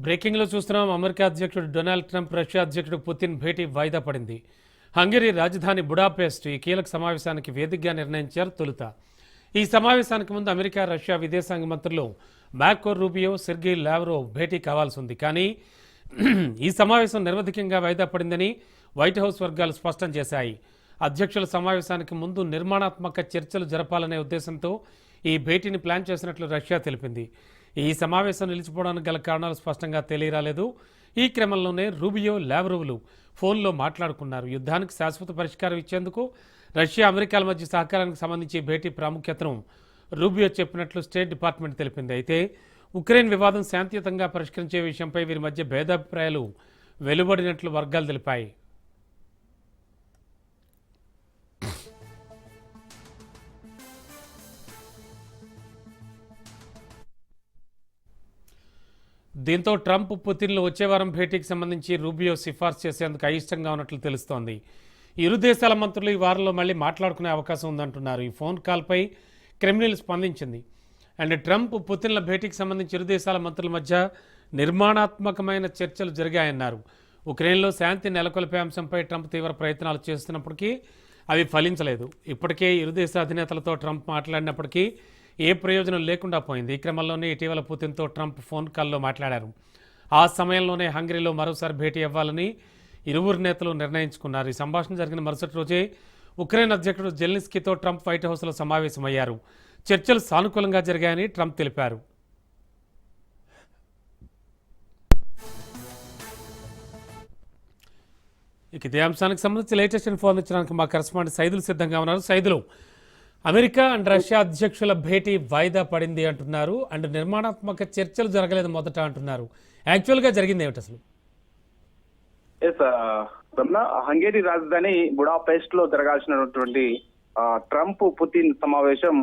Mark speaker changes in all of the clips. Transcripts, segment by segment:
Speaker 1: Breaking లో చూస్తున్నాం. America అధ్యక్షుడు డొనాల్డ్ ట్రంప్ రష్యా అధ్యక్షుడు పుతిన్ భేటీ వాయిదా పడింది. హంగరీ రాజధాని బుడాపెస్ట్ ఈ కీలక సమావేశానికి వేదికగా నిర్ణయించారు తొలుత. ఈ సమావేశానికి ముందు అమెరికా రష్యా విదేశాంగ మంత్రులు మార్కో రూబియో, సెర్గీ లావ్రోవ్ భేటీ కావాల్సి ఉంది. కానీ ఈ సమావేశం నిరవధికంగా వాయిదా పడిందని వైట్ హౌస్ వర్గాలు స్పష్టం చేశాయి. అధ్యక్షుల సమావేశానికి ముందు నిర్మాణాత్మక చర్చలు జరపాలనే ఉద్దేశంతో ఈ భేటీని ప్లాన్ చేసినట్లు రష్యా తెలిపింది. ఈ సమావేశం నిలిచిపోవడానికి గల కారణాలు స్పష్టంగా తెలియరాలేదు. ఈ క్రమంలోనే రూబియో, లావ్రోవ్లు ఫోన్లో మాట్లాడుకున్నారు. యుద్ధానికి శాశ్వత పరిష్కారం ఇచ్చేందుకు రష్యా, అమెరికాల మధ్య సహకారానికి సంబంధించి భేటీ ప్రాముఖ్యతను రూబియో చెప్పినట్లు స్టేట్ డిపార్ట్మెంట్ తెలిపింది. అయితే ఉక్రెయిన్ వివాదం శాంతియుతంగా పరిష్కరించే విషయంపై వీరి మధ్య భేదాభిప్రాయాలు వెలువడినట్లు వర్గాలు తెలిపాయి. దీంతో ట్రంప్, పుతిన్లు వచ్చే వారం భేటీకి సంబంధించి రూబియో సిఫార్సు చేసేందుకు అయిష్టంగా ఉన్నట్లు తెలుస్తోంది. ఇరు దేశాల మంత్రులు ఈ వారంలో మళ్ళీ మాట్లాడుకునే అవకాశం ఉందంటున్నారు. ఈ ఫోన్ కాల్పై క్రెమ్లిన్ స్పందించింది. అండ్ ట్రంప్, పుతిన్ల భేటీకి సంబంధించి ఇరు దేశాల మంత్రుల మధ్య నిర్మాణాత్మకమైన చర్చలు జరిగాయన్నారు. ఉక్రెయిన్లో శాంతి నెలకొల్పే అంశంపై ట్రంప్ తీవ్ర ప్రయత్నాలు చేస్తున్నప్పటికీ అవి ఫలించలేదు. ఇప్పటికే ఇరు దేశ అధినేతలతో ట్రంప్ మాట్లాడినప్పటికీ ఏ ప్రయోజనం లేకుండా పోయింది. ఈ క్రమంలోనే ఇటీవల పుతిన్తో ట్రంప్ ఫోన్ కాల్లో మాట్లాడారు. ఆ సమయంలోనే హంగరీలో మరోసారి భేటీ అవ్వాలని ఇరువురు నేతలు నిర్ణయించుకున్నారు. ఈ సంభాషణ జరిగిన మరుసటి రోజే ఉక్రెయిన్ అధ్యక్షుడు జెలెన్స్కీతో ట్రంప్ వైట్ హౌస్లో సమావేశమయ్యారు. చర్చలు సానుకూలంగా జరిగాయని ట్రంప్ తెలిపారు. ఇక ఇదే అంశానికి సంబంధించి లేటెస్ట్ ఇన్ఫార్మేషన్ ఇచ్చడానికి మా కరెస్పాండెంట్ సైదులు సిద్ధంగా ఉన్నారు. సైదులు, అమెరికా అండ్ రష్యా అధ్యక్షుల భేటీ వాయిదా పడింది అంటున్నారు. అండ్ నిర్మాణాత్మక చర్చలు జరగలేదు మొదట అంటున్నారు. యాక్చువల్గా జరిగింది ఏమిటి అసలు?
Speaker 2: హంగేరీ రాజధాని బుడాపెస్ట్ లో జరగాల్సినటువంటి ట్రంప్, పుతిన్ సమావేశం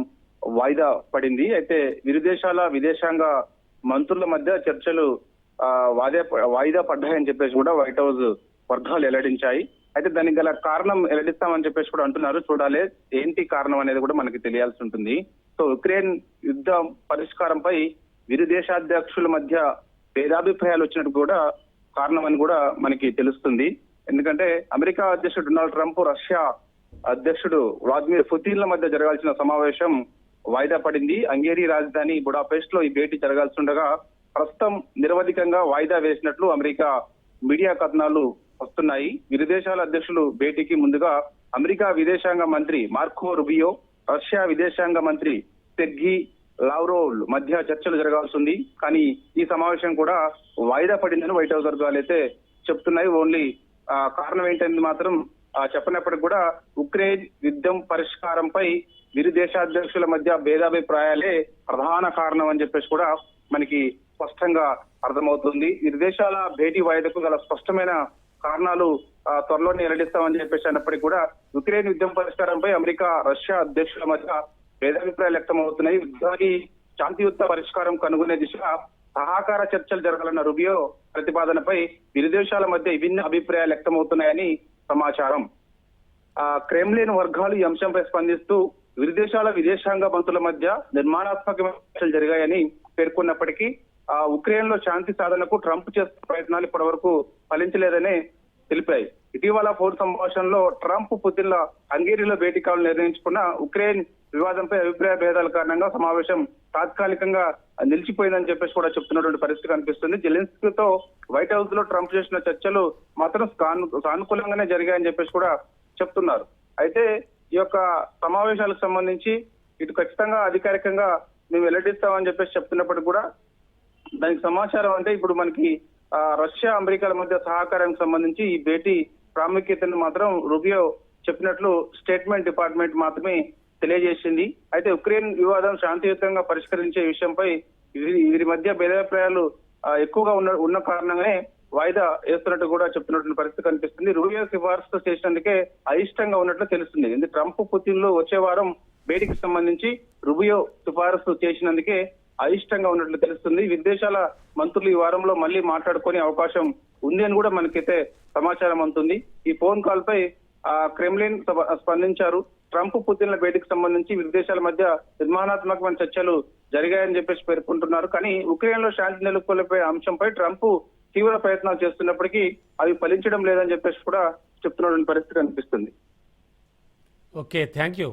Speaker 2: వాయిదా పడింది. అయితే ఇరు దేశాల విదేశాంగ మంత్రుల మధ్య చర్చలు వాయిదా పడ్డాయని చెప్పేసి కూడా వైట్ హౌస్ వర్గాలు వెల్లడించాయి. అయితే దానికి గల కారణం వెల్లడిస్తామని చెప్పేసి కూడా అంటున్నారు. చూడాలి ఏంటి కారణం అనేది కూడా మనకి తెలియాల్సి ఉంటుంది. సో ఉక్రెయిన్ యుద్ధ పరిష్కారంపై ఇరు దేశాధ్యక్షుల మధ్య భేదాభిప్రాయాలు వచ్చినట్టు కూడా కారణం అని కూడా మనకి తెలుస్తుంది. ఎందుకంటే అమెరికా అధ్యక్షుడు డొనాల్డ్ ట్రంప్, రష్యా అధ్యక్షుడు వ్లాదిమిర్ పుతిన్ల మధ్య జరగాల్సిన సమావేశం వాయిదా పడింది. హంగేరీ రాజధాని బుడాపెస్ట్ లో ఈ భేటీ జరగాల్సి ఉండగా ప్రస్తుతం నిరవధికంగా వాయిదా వేసినట్లు అమెరికా మీడియా కథనాలు వస్తున్నాయి. ఇరు దేశాల అధ్యక్షులు భేటీకి ముందుగా అమెరికా విదేశాంగ మంత్రి మార్కో రూబియో, రష్యా విదేశాంగ మంత్రి సెర్గీ లావ్రోవ్ మధ్య చర్చలు జరగాల్సి ఉంది. కానీ ఈ సమావేశం కూడా వాయిదా పడిందని వైట్ హౌస్ వర్గాలు అయితే చెప్తున్నాయి. ఓన్లీ కారణం ఏంటనేది మాత్రం చెప్పినప్పటికీ కూడా ఉక్రెయిన్ యుద్ధం పరిష్కారంపై ఇరు దేశాధ్యక్షుల మధ్య భేదాభిప్రాయాలే ప్రధాన కారణం అని చెప్పేసి కూడా మనకి స్పష్టంగా అర్థమవుతుంది. ఇరు దేశాల భేటీ వాయిదాకు గల స్పష్టమైన కారణాలు త్వరలోనే వెల్లడిస్తామని చెప్పేసి అన్నప్పటికీ కూడా ఉక్రెయిన్ యుద్ధం పరిష్కారంపై అమెరికా, రష్యా అధ్యక్షుల మధ్య భేదాభిప్రాయాలు వ్యక్తమవుతున్నాయి. యుద్ధానికి శాంతియుత పరిష్కారం కనుగొనే దిశగా సహకార చర్చలు జరగాలన్న రూబియో ప్రతిపాదనపై ఇరు దేశాల మధ్య విభిన్న అభిప్రాయాలు వ్యక్తమవుతున్నాయని సమాచారం. క్రెమ్లిన్ వర్గాలు ఈ అంశంపై స్పందిస్తూ ఇరు దేశాల విదేశాంగ మంత్రుల మధ్య నిర్మాణాత్మక చర్చలు జరిగాయని పేర్కొన్నప్పటికీ ఉక్రెయిన్ లో శాంతి సాధనకు ట్రంప్ చేస్తున్న ప్రయత్నాలు ఇప్పటి వరకు ఫలించలేదని తెలిపాయి. ఇటీవల ఫోన్ సంభాషణలో ట్రంప్, పుతిన్ల హంగేరీలో భేటీ కావాలని నిర్ణయించుకున్న ఉక్రెయిన్ వివాదంపై అభిప్రాయ భేదాల కారణంగా సమావేశం తాత్కాలికంగా నిలిచిపోయిందని చెప్పేసి కూడా చెప్తున్నటువంటి పరిస్థితి కనిపిస్తుంది. జెలెన్స్కీతో వైట్ హౌస్ లో ట్రంప్ చేసిన చర్చలు మాత్రం సానుకూలంగానే జరిగాయని చెప్పేసి కూడా చెప్తున్నారు. అయితే ఈ యొక్క సమావేశాలకు సంబంధించి ఇటు ఖచ్చితంగా అధికారికంగా మేము వెల్లడిస్తామని చెప్పేసి చెప్తున్నప్పటికీ కూడా దానికి సమాచారం అంటే ఇప్పుడు మనకి రష్యా, అమెరికాల మధ్య సహకారానికి సంబంధించి ఈ భేటీ ప్రాముఖ్యతను మాత్రం రూబియో చెప్పినట్లు స్టేట్మెంట్ డిపార్ట్మెంట్ మాత్రమే తెలియజేసింది. అయితే ఉక్రెయిన్ వివాదం శాంతియుతంగా పరిష్కరించే విషయంపై వీరి మధ్య భేదాభిప్రాయాలు ఎక్కువగా ఉన్న కారణంగానే వాయిదా వేస్తున్నట్టు కూడా చెప్తున్నటువంటి పరిస్థితి కనిపిస్తుంది. రూబియో సిఫార్సు చేసినందుకే అయిష్టంగా ఉన్నట్లు తెలుస్తుంది. ఎందుకంటే ట్రంప్, పుతిన్లు వచ్చే వారం భేటీకి సంబంధించి రూబియో సిఫారసు చేసినందుకే అయిష్టంగా ఉన్నట్లు తెలుస్తుంది. విదేశాల మంత్రులు ఈ వారంలో మళ్ళీ మాట్లాడుకునే అవకాశం ఉంది అని కూడా మనకైతే సమాచారం అందుతుంది. ఈ ఫోన్ కాల్ పై క్రెమ్లిన్ స్పందించారు. ట్రంప్ పుతిన్ల భేటీకి సంబంధించి ఇరు దేశాల మధ్య నిర్మాణాత్మకమైన చర్చలు జరిగాయని చెప్పేసి పేర్కొంటున్నారు. కానీ ఉక్రెయిన్ లో శాంతి నెలకొల్పే అంశంపై ట్రంప్ తీవ్ర ప్రయత్నాలు చేస్తున్నప్పటికీ అవి ఫలించడం లేదని చెప్పేసి కూడా చెప్తున్నటువంటి పరిస్థితి కనిపిస్తుంది.
Speaker 1: Okay, thank you.